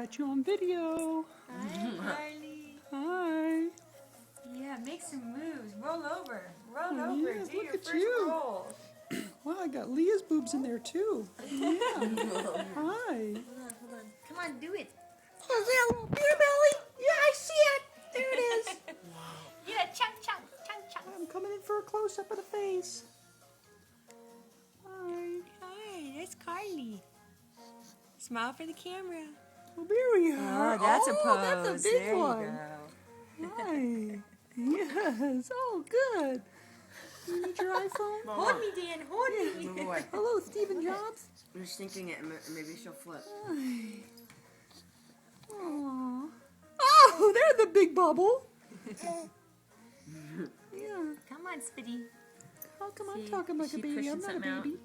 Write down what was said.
got you on video. Hi, Carly. Hi. Yeah, make some moves. Roll over. Roll Oh, over. yes, Do look your at first you. roll. Wow, I got Leah's boobs in there too. Yeah. Hi. Hold on. Come on, do it. Oh, is that a little beer belly? Yeah, I see it. There it is. Yeah, chunk, chunk, chunk, chunk. I'm coming in for a close-up of the face. Hi. Hi, that's Carly. Smile for the camera. Well, there we are. Oh, that's a pose. That's a big there one. you go. Hi. Yes. Oh, good. You need your iPhone? Hold me, Dan. Hold me. Move away. Hello, Stephen Jobs. I'm just thinking it. Maybe she'll flip. Hi. Aw. Oh, there's the big bubble. Yeah. Come on, Spitty. How come I'm See, talking like a she baby? I'm pushing not a something out? baby.